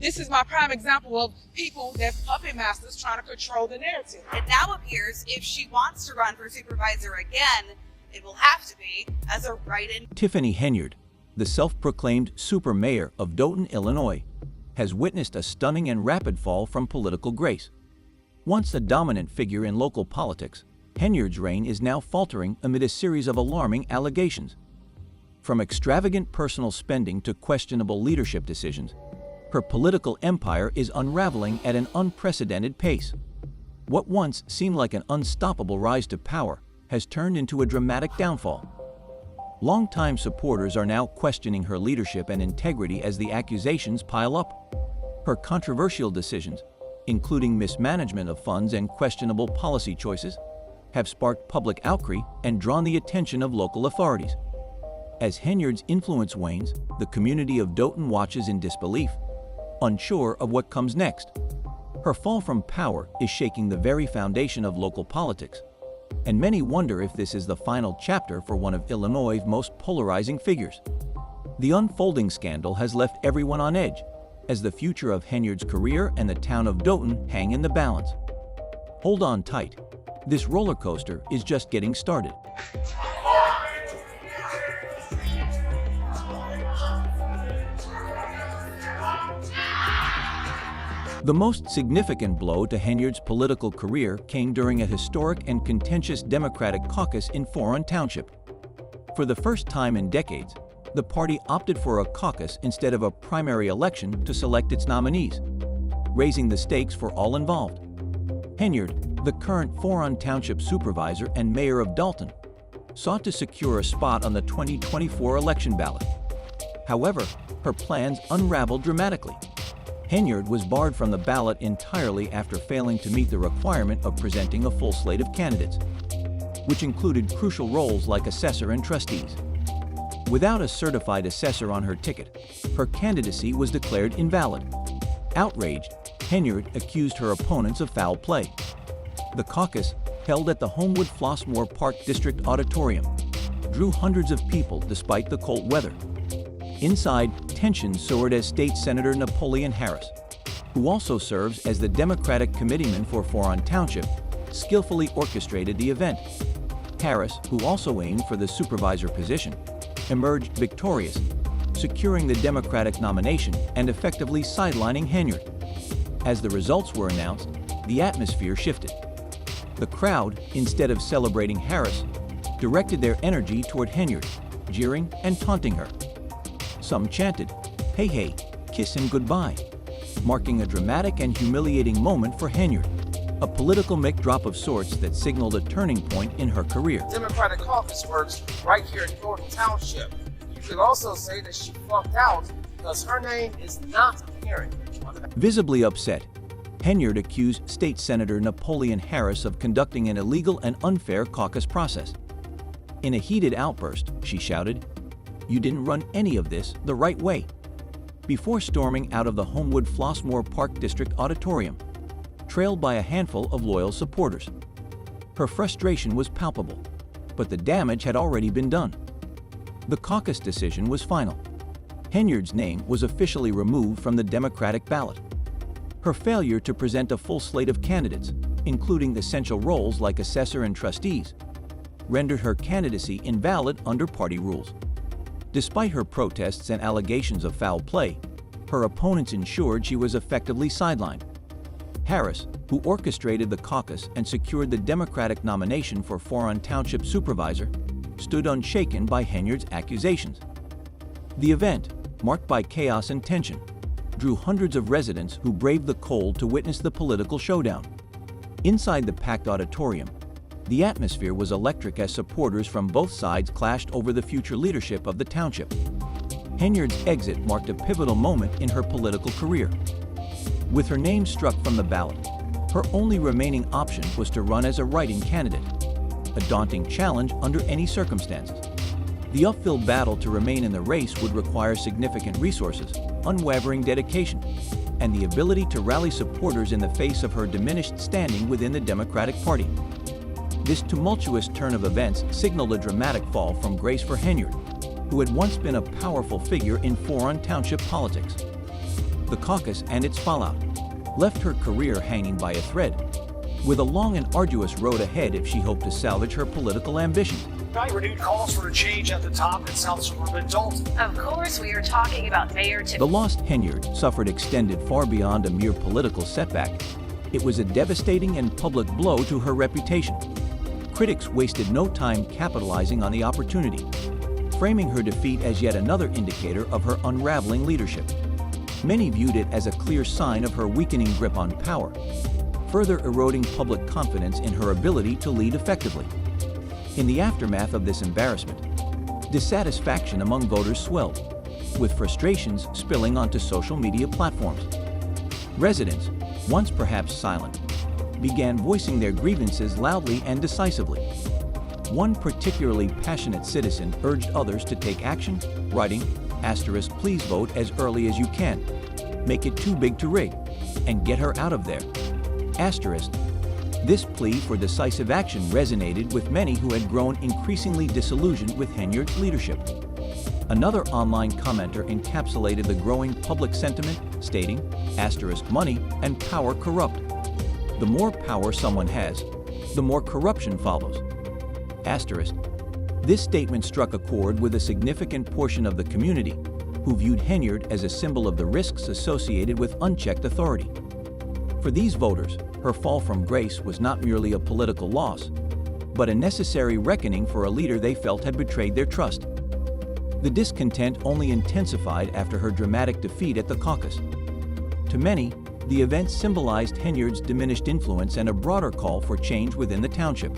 this is my prime example of people that's puppet masters trying to control the narrative. It now appears if she wants to run for supervisor again, it will have to be as a write-in. Tiffany Henyard, the self-proclaimed super mayor of Dothan, Illinois, has witnessed a stunning and rapid fall from political grace. Once a dominant figure in local politics, Henyard's reign is now faltering amid a series of alarming allegations. From extravagant personal spending to questionable leadership decisions, her political empire is unraveling at an unprecedented pace. What once seemed like an unstoppable rise to power has turned into a dramatic downfall. Longtime supporters are now questioning her leadership and integrity as the accusations pile up. Her controversial decisions, including mismanagement of funds and questionable policy choices, have sparked public outcry and drawn the attention of local authorities. As Henyard's influence wanes, the community of Dothan watches in disbelief, unsure of what comes next. Her fall from power is shaking the very foundation of local politics, and many wonder if this is the final chapter for one of Illinois' most polarizing figures. The unfolding scandal has left everyone on edge, as the future of Henyard's career and the town of Dothan hang in the balance. Hold on tight. This roller coaster is just getting started. The most significant blow to Henyard's political career came during a historic and contentious Democratic caucus in Foron Township. For the first time in decades, the party opted for a caucus instead of a primary election to select its nominees, raising the stakes for all involved. Henyard, the current Foron Township supervisor and mayor of Dalton, sought to secure a spot on the 2024 election ballot. However, her plans unraveled dramatically. Henyard was barred from the ballot entirely after failing to meet the requirement of presenting a full slate of candidates, which included crucial roles like assessor and trustees. Without a certified assessor on her ticket, her candidacy was declared invalid. Outraged, Henyard accused her opponents of foul play. The caucus, held at the Homewood Flossmoor Park District Auditorium, drew hundreds of people despite the cold weather. Inside, tensions soared as State Senator Napoleon Harris, who also serves as the Democratic committeeman for Foron Township, skillfully orchestrated the event. Harris, who also aimed for the supervisor position, emerged victorious, securing the Democratic nomination and effectively sidelining Henyard. As the results were announced, the atmosphere shifted. The crowd, instead of celebrating Harris, directed their energy toward Henyard, jeering and taunting her. Some chanted, "Hey, hey, kiss him goodbye," marking a dramatic and humiliating moment for Henyard, a political mic-drop of sorts that signaled a turning point in her career. Democratic caucus works right here in Thornton Township. You could also say that she flunked out because her name is not appearing on the ballot. Visibly upset, Henyard accused State Senator Napoleon Harris of conducting an illegal and unfair caucus process. In a heated outburst, she shouted, "You didn't run any of this the right way," before storming out of the Homewood Flossmoor Park District Auditorium, trailed by a handful of loyal supporters. Her frustration was palpable, but the damage had already been done. The caucus decision was final. Henyard's name was officially removed from the Democratic ballot. Her failure to present a full slate of candidates, including essential roles like assessor and trustees, rendered her candidacy invalid under party rules. Despite her protests and allegations of foul play, her opponents ensured she was effectively sidelined. Harris, who orchestrated the caucus and secured the Democratic nomination for Foron Township supervisor, stood unshaken by Henyard's accusations. The event, marked by chaos and tension, drew hundreds of residents who braved the cold to witness the political showdown. Inside the packed auditorium, the atmosphere was electric as supporters from both sides clashed over the future leadership of the township. Henyard's exit marked a pivotal moment in her political career. With her name struck from the ballot, her only remaining option was to run as a write-in candidate, a daunting challenge under any circumstances. The uphill battle to remain in the race would require significant resources, unwavering dedication, and the ability to rally supporters in the face of her diminished standing within the Democratic Party. This tumultuous turn of events signaled a dramatic fall from grace for Henyard, who had once been a powerful figure in Foron Township politics. the caucus and its fallout left her career hanging by a thread, with a long and arduous road ahead if she hoped to salvage her political ambitions. Renewed calls for a change at the top in South Suburban Dalton. Of course, we are talking about Mayor The lost Henyard suffered extended far beyond a mere political setback. It was a devastating and public blow to her reputation. Critics wasted no time capitalizing on the opportunity, framing her defeat as yet another indicator of her unraveling leadership. Many viewed it as a clear sign of her weakening grip on power, further eroding public confidence in her ability to lead effectively. In the aftermath of this embarrassment, dissatisfaction among voters swelled, with frustrations spilling onto social media platforms. Residents, once perhaps silent, began voicing their grievances loudly and decisively. One particularly passionate citizen urged others to take action, writing, "Please vote as early as you can. Make it too big to rig, and get her out of there." This plea for decisive action resonated with many who had grown increasingly disillusioned with Henyard's leadership. Another online commenter encapsulated the growing public sentiment, stating, "Money and power corrupt. The more power someone has, the more corruption follows." This statement struck a chord with a significant portion of the community, who viewed Henyard as a symbol of the risks associated with unchecked authority. For these voters, her fall from grace was not merely a political loss, but a necessary reckoning for a leader they felt had betrayed their trust. The discontent only intensified after her dramatic defeat at the caucus. To many, the event symbolized Henyard's diminished influence and a broader call for change within the township.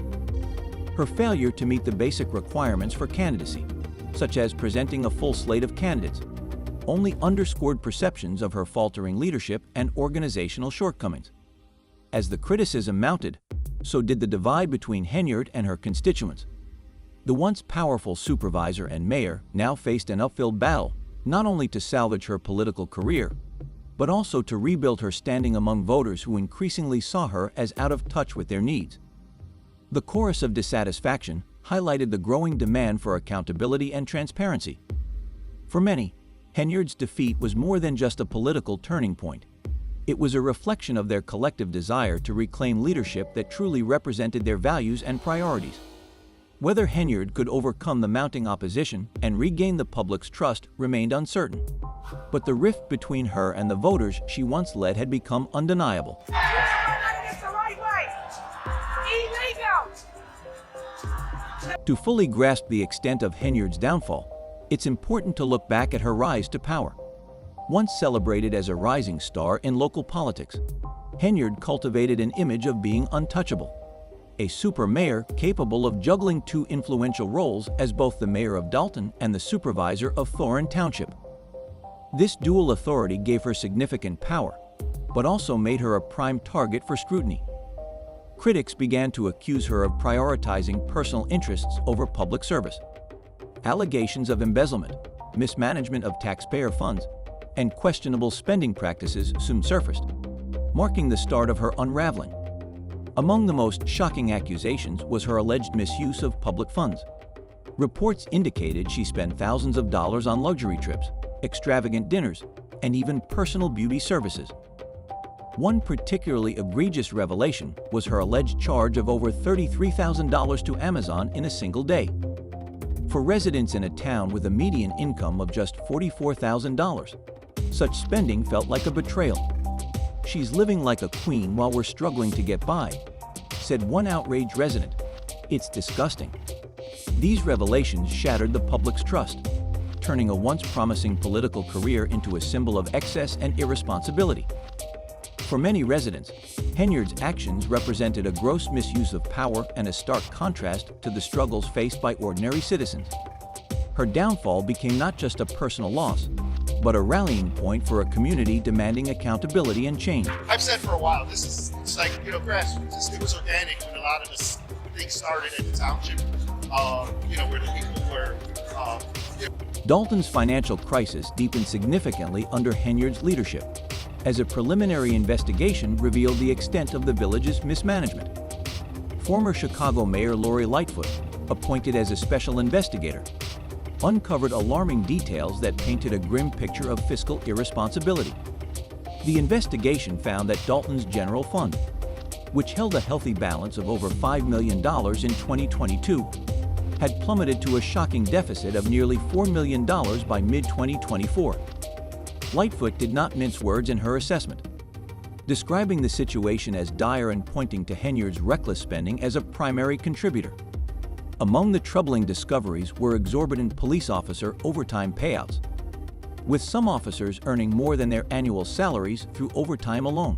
Her failure to meet the basic requirements for candidacy, such as presenting a full slate of candidates, only underscored perceptions of her faltering leadership and organizational shortcomings. As the criticism mounted, so did the divide between Henyard and her constituents. The once powerful supervisor and mayor now faced an uphill battle, not only to salvage her political career, but also to rebuild her standing among voters who increasingly saw her as out of touch with their needs. The chorus of dissatisfaction highlighted the growing demand for accountability and transparency. For many, Henyard's defeat was more than just a political turning point. It was a reflection of their collective desire to reclaim leadership that truly represented their values and priorities. Whether Henyard could overcome the mounting opposition and regain the public's trust remained uncertain. But the rift between her and the voters she once led had become undeniable. To fully grasp the extent of Henyard's downfall, it's important to look back at her rise to power. Once celebrated as a rising star in local politics, Henyard cultivated an image of being untouchable, a super mayor capable of juggling two influential roles as both the mayor of Dalton and the supervisor of Thorin Township. This dual authority gave her significant power, but also made her a prime target for scrutiny. Critics began to accuse her of prioritizing personal interests over public service. Allegations of embezzlement, mismanagement of taxpayer funds, and questionable spending practices soon surfaced, marking the start of her unraveling. Among the most shocking accusations was her alleged misuse of public funds. Reports indicated she spent thousands of dollars on luxury trips, extravagant dinners, and even personal beauty services. One particularly egregious revelation was her alleged charge of over $33,000 to Amazon in a single day. For residents in a town with a median income of just $44,000, such spending felt like a betrayal. "She's living like a queen while we're struggling to get by," said one outraged resident. "It's disgusting." These revelations shattered the public's trust, turning a once promising political career into a symbol of excess and irresponsibility. For many residents, Henyard's actions represented a gross misuse of power and a stark contrast to the struggles faced by ordinary citizens. Her downfall became not just a personal loss, but a rallying point for a community demanding accountability and change. I've said for a while, it's like, grassroots. It was organic when a lot of this things started in the township, where the people were. Dalton's financial crisis deepened significantly under Henyard's leadership, as a preliminary investigation revealed the extent of the village's mismanagement. Former Chicago Mayor Lori Lightfoot, appointed as a special investigator, uncovered alarming details that painted a grim picture of fiscal irresponsibility. The investigation found that Dalton's general fund, which held a healthy balance of over $5 million in 2022, had plummeted to a shocking deficit of nearly $4 million by mid-2024. Lightfoot did not mince words in her assessment, describing the situation as dire and pointing to Henyard's reckless spending as a primary contributor. Among the troubling discoveries were exorbitant police officer overtime payouts, with some officers earning more than their annual salaries through overtime alone.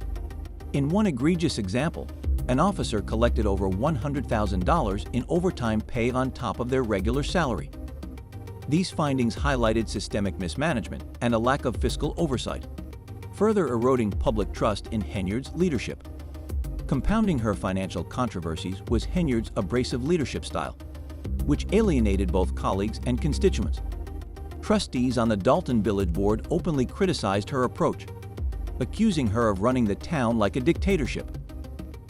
In one egregious example, an officer collected over $100,000 in overtime pay on top of their regular salary. These findings highlighted systemic mismanagement and a lack of fiscal oversight, further eroding public trust in Henyard's leadership. Compounding her financial controversies was Henyard's abrasive leadership style, which alienated both colleagues and constituents. Trustees on the Dalton Village Board openly criticized her approach, accusing her of running the town like a dictatorship.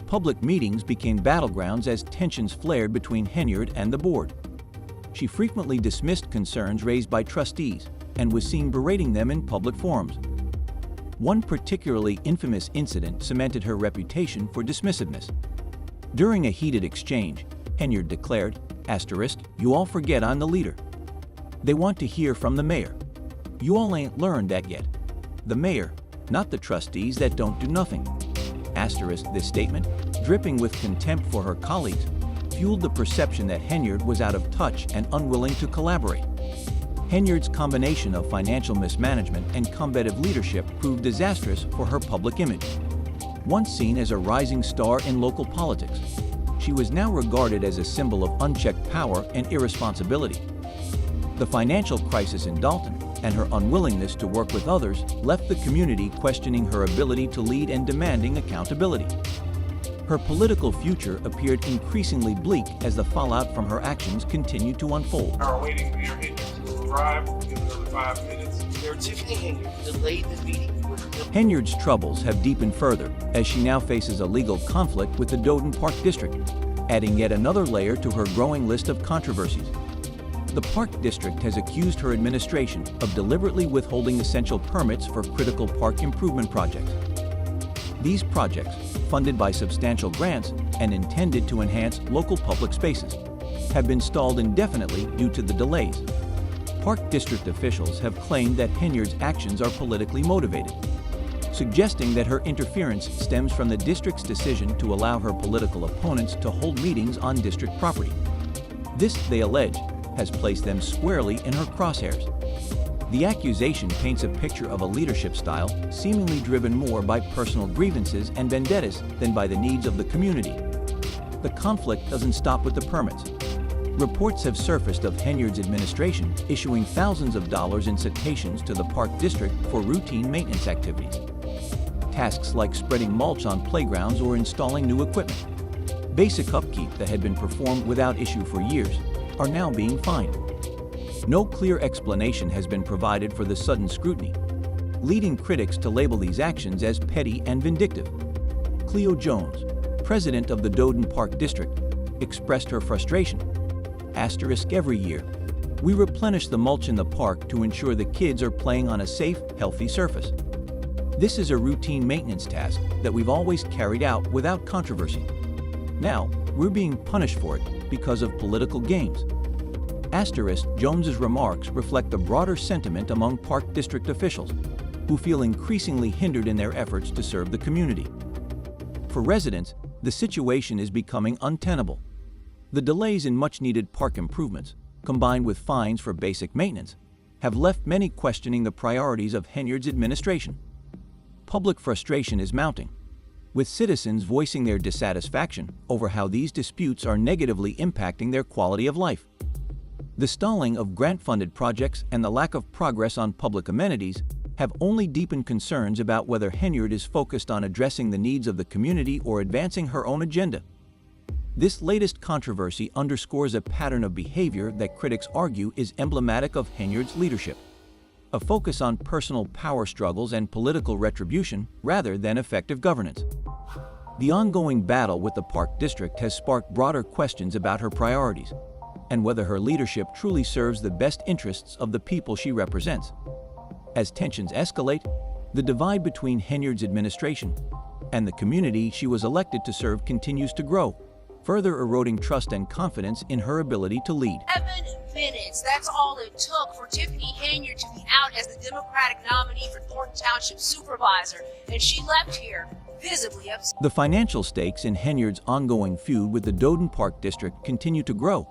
Public meetings became battlegrounds as tensions flared between Henyard and the board. She frequently dismissed concerns raised by trustees and was seen berating them in public forums. One particularly infamous incident cemented her reputation for dismissiveness. During a heated exchange, Henyard declared, "You all forget I'm the leader. They want to hear from the mayor. You all ain't learned that yet. The mayor, not the trustees that don't do nothing." This statement, dripping with contempt for her colleagues, fueled the perception that Henyard was out of touch and unwilling to collaborate. Henyard's combination of financial mismanagement and combative leadership proved disastrous for her public image. Once seen as a rising star in local politics, she was now regarded as a symbol of unchecked power and irresponsibility. The financial crisis in Dalton and her unwillingness to work with others left the community questioning her ability to lead and demanding accountability. Her political future appeared increasingly bleak as the fallout from her actions continued to unfold. Are waiting for your Henyard to arrive. Give another 5 minutes. Mayor Tiffany Henyard delayed the meeting with Henyard's troubles have deepened further as she now faces a legal conflict with the Doden Park District, adding yet another layer to her growing list of controversies. The Park District has accused her administration of deliberately withholding essential permits for critical park improvement projects. These projects, funded by substantial grants and intended to enhance local public spaces, have been stalled indefinitely due to the delays. Park District officials have claimed that Henyard's actions are politically motivated, suggesting that her interference stems from the district's decision to allow her political opponents to hold meetings on district property. This, they allege, has placed them squarely in her crosshairs. The accusation paints a picture of a leadership style seemingly driven more by personal grievances and vendettas than by the needs of the community. The conflict doesn't stop with the permits. Reports have surfaced of Henyard's administration issuing thousands of dollars in citations to the Park District for routine maintenance activities. Tasks like spreading mulch on playgrounds or installing new equipment, basic upkeep that had been performed without issue for years, are now being fined. No clear explanation has been provided for the sudden scrutiny, leading critics to label these actions as petty and vindictive. Cleo Jones, president of the Doden Park District, expressed her frustration. Every year, we replenish the mulch in the park to ensure the kids are playing on a safe, healthy surface. This is a routine maintenance task that we've always carried out without controversy. Now, we're being punished for it because of political gains. Jones's remarks reflect the broader sentiment among Park District officials, who feel increasingly hindered in their efforts to serve the community. For residents, the situation is becoming untenable. The delays in much-needed park improvements, combined with fines for basic maintenance, have left many questioning the priorities of Henyard's administration. Public frustration is mounting, with citizens voicing their dissatisfaction over how these disputes are negatively impacting their quality of life. The stalling of grant-funded projects and the lack of progress on public amenities have only deepened concerns about whether Henyard is focused on addressing the needs of the community or advancing her own agenda. This latest controversy underscores a pattern of behavior that critics argue is emblematic of Henyard's leadership, a focus on personal power struggles and political retribution rather than effective governance. The ongoing battle with the Park District has sparked broader questions about her priorities and whether her leadership truly serves the best interests of the people she represents. As tensions escalate, The divide between Henyard's administration and the community she was elected to serve continues to grow, further eroding trust and confidence in her ability to lead. 7 minutes. That's all it took for Tiffany Henyard to be out as the Democratic nominee for Thornton Township Supervisor, and she left here visibly upset. The financial stakes in Henyard's ongoing feud with the Doden Park District continue to grow,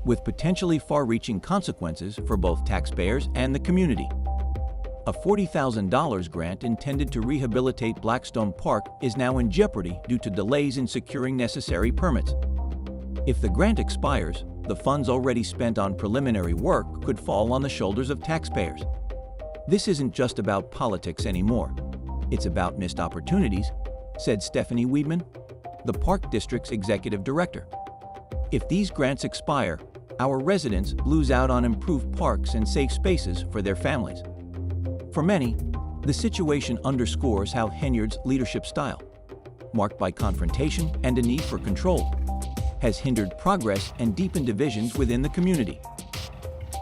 with potentially far-reaching consequences for both taxpayers and the community. A $40,000 grant intended to rehabilitate Blackstone Park is now in jeopardy due to delays in securing necessary permits. If the grant expires, the funds already spent on preliminary work could fall on the shoulders of taxpayers. This isn't just about politics anymore. It's about missed opportunities, said Stephanie Weidman, the Park District's executive director. If these grants expire, our residents lose out on improved parks and safe spaces for their families. For many, the situation underscores how Henyard's leadership style, marked by confrontation and a need for control, has hindered progress and deepened divisions within the community.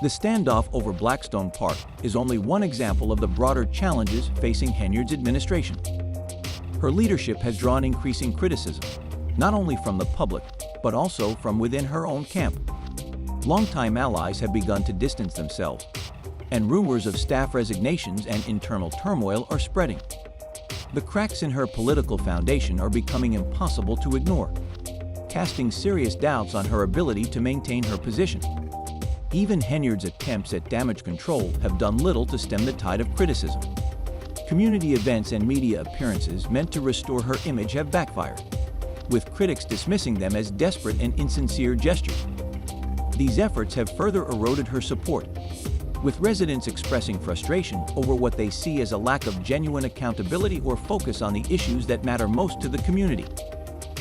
The standoff over Blackstone Park is only one example of the broader challenges facing Henyard's administration. Her leadership has drawn increasing criticism, not only from the public, but also from within her own camp. Longtime allies have begun to distance themselves, and rumors of staff resignations and internal turmoil are spreading. The cracks in her political foundation are becoming impossible to ignore, casting serious doubts on her ability to maintain her position. Even Henyard's attempts at damage control have done little to stem the tide of criticism. Community events and media appearances meant to restore her image have backfired, with critics dismissing them as desperate and insincere gestures. These efforts have further eroded her support, with residents expressing frustration over what they see as a lack of genuine accountability or focus on the issues that matter most to the community.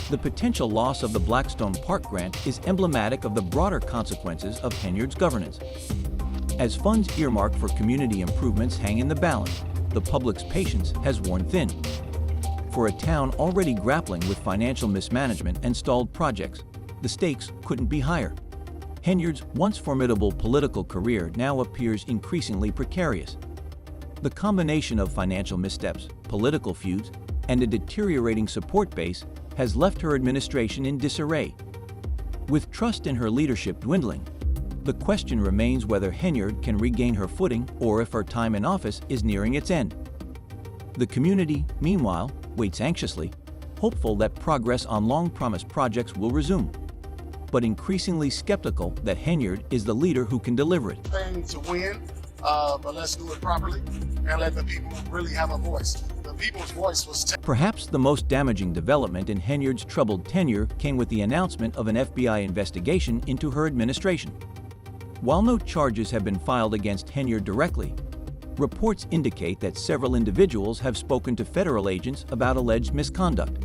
The potential loss of the Blackstone Park grant is emblematic of the broader consequences of Henyard's governance. As funds earmarked for community improvements hang in the balance, the public's patience has worn thin. For a town already grappling with financial mismanagement and stalled projects, the stakes couldn't be higher. Henyard's once formidable political career now appears increasingly precarious. The combination of financial missteps, political feuds, and a deteriorating support base has left her administration in disarray. With trust in her leadership dwindling, the question remains whether Henyard can regain her footing or if her time in office is nearing its end. The community, meanwhile, waits anxiously, hopeful that progress on long-promised projects will resume, but increasingly skeptical that Henyard is the leader who can deliver it. Thing to win, but let's do it properly and let the people really have a voice. The people's voice was Perhaps the most damaging development in Henyard's troubled tenure came with the announcement of an FBI investigation into her administration. While no charges have been filed against Henyard directly, reports indicate that several individuals have spoken to federal agents about alleged misconduct.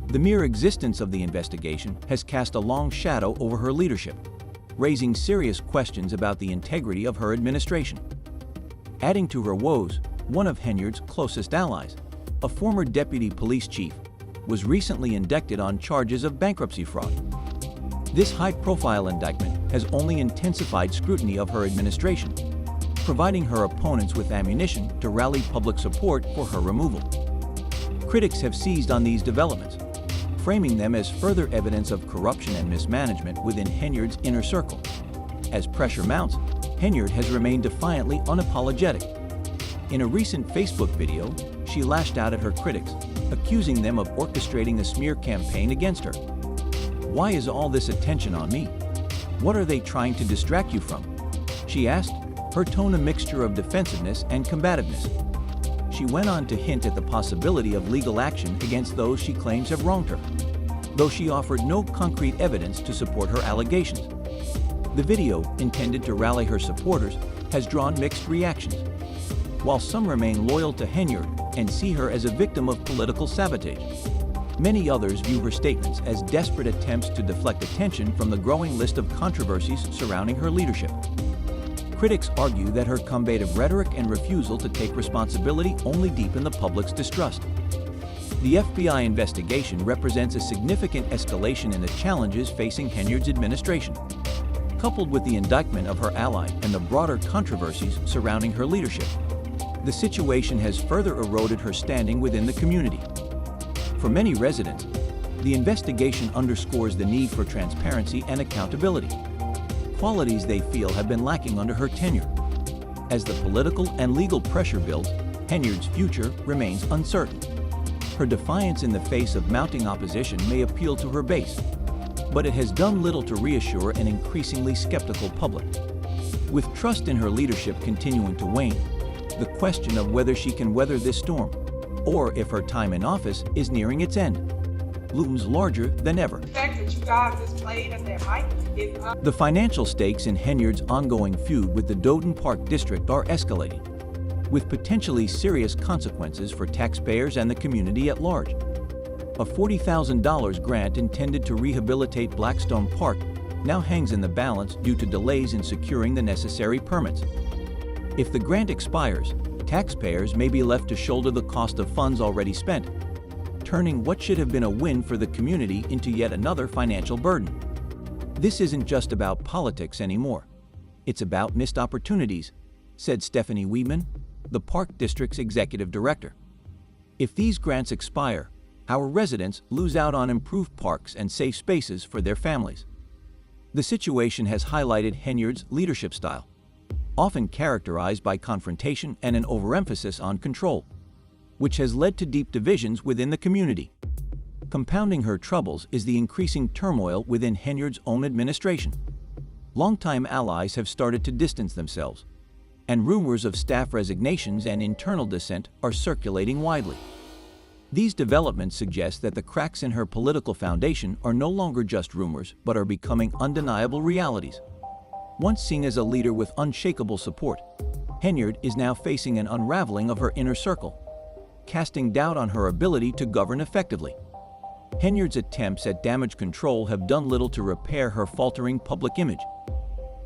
The mere existence of the investigation has cast a long shadow over her leadership, raising serious questions about the integrity of her administration. Adding to her woes, one of Henyard's closest allies, a former deputy police chief, was recently indicted on charges of bankruptcy fraud. This high-profile indictment has only intensified scrutiny of her administration, providing her opponents with ammunition to rally public support for her removal. Critics have seized on these developments, framing them as further evidence of corruption and mismanagement within Henyard's inner circle. As pressure mounts, Henyard has remained defiantly unapologetic. In a recent Facebook video, she lashed out at her critics, accusing them of orchestrating a smear campaign against her. "Why is all this attention on me? What are they trying to distract you from?" she asked, her tone a mixture of defensiveness and combativeness. She went on to hint at the possibility of legal action against those she claims have wronged her, though she offered no concrete evidence to support her allegations. The video, intended to rally her supporters, has drawn mixed reactions. While some remain loyal to Henyard and see her as a victim of political sabotage, many others view her statements as desperate attempts to deflect attention from the growing list of controversies surrounding her leadership. Critics argue that her combative rhetoric and refusal to take responsibility only deepen the public's distrust. The FBI investigation represents a significant escalation in the challenges facing Henyard's administration. Coupled with the indictment of her ally and the broader controversies surrounding her leadership, The situation has further eroded her standing within the community. For many residents, the investigation underscores the need for transparency and accountability, qualities they feel have been lacking under her tenure. As the political and legal pressure builds, Henyard's future remains uncertain. Her defiance in the face of mounting opposition may appeal to her base, but it has done little to reassure an increasingly skeptical public. With trust in her leadership continuing to wane, the question of whether she can weather this storm, or if her time in office is nearing its end, looms larger than ever. The fact that you guys just played at that mic is The financial stakes in Henyard's ongoing feud with the Doden Park District are escalating, with potentially serious consequences for taxpayers and the community at large. A $40,000 grant intended to rehabilitate Blackstone Park now hangs in the balance due to delays in securing the necessary permits. If the grant expires, taxpayers may be left to shoulder the cost of funds already spent, turning what should have been a win for the community into yet another financial burden. This isn't just about politics anymore. It's about missed opportunities, said Stephanie Weedman, the Park District's executive director. If these grants expire, our residents lose out on improved parks and safe spaces for their families. The situation has highlighted Henyard's leadership style, often characterized by confrontation and an overemphasis on control, which has led to deep divisions within the community. Compounding her troubles is the increasing turmoil within Henyard's own administration. Longtime allies have started to distance themselves, and rumors of staff resignations and internal dissent are circulating widely. These developments suggest that the cracks in her political foundation are no longer just rumors, but are becoming undeniable realities. Once seen as a leader with unshakable support, Henyard is now facing an unraveling of her inner circle, casting doubt on her ability to govern effectively. Henyard's attempts at damage control have done little to repair her faltering public image.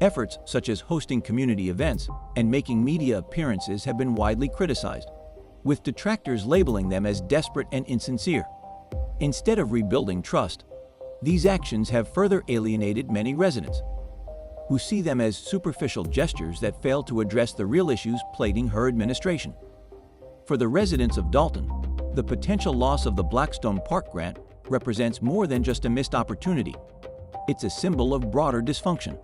Efforts such as hosting community events and making media appearances have been widely criticized, with detractors labeling them as desperate and insincere. Instead of rebuilding trust, these actions have further alienated many residents, who see them as superficial gestures that fail to address the real issues plaguing her administration. For the residents of Dalton, the potential loss of the Blackstone Park grant represents more than just a missed opportunity. It's a symbol of broader dysfunction.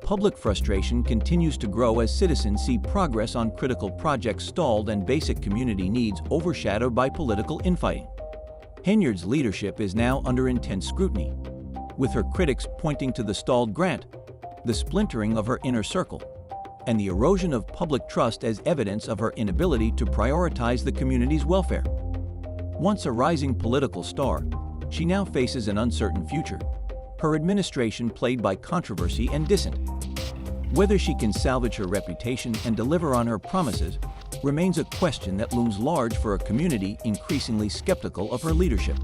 Public frustration continues to grow as citizens see progress on critical projects stalled and basic community needs overshadowed by political infighting. Henyard's leadership is now under intense scrutiny, with her critics pointing to the stalled grant, the splintering of her inner circle, and the erosion of public trust as evidence of her inability to prioritize the community's welfare. Once a rising political star, she now faces an uncertain future, her administration plagued by controversy and dissent. Whether she can salvage her reputation and deliver on her promises remains a question that looms large for a community increasingly skeptical of her leadership.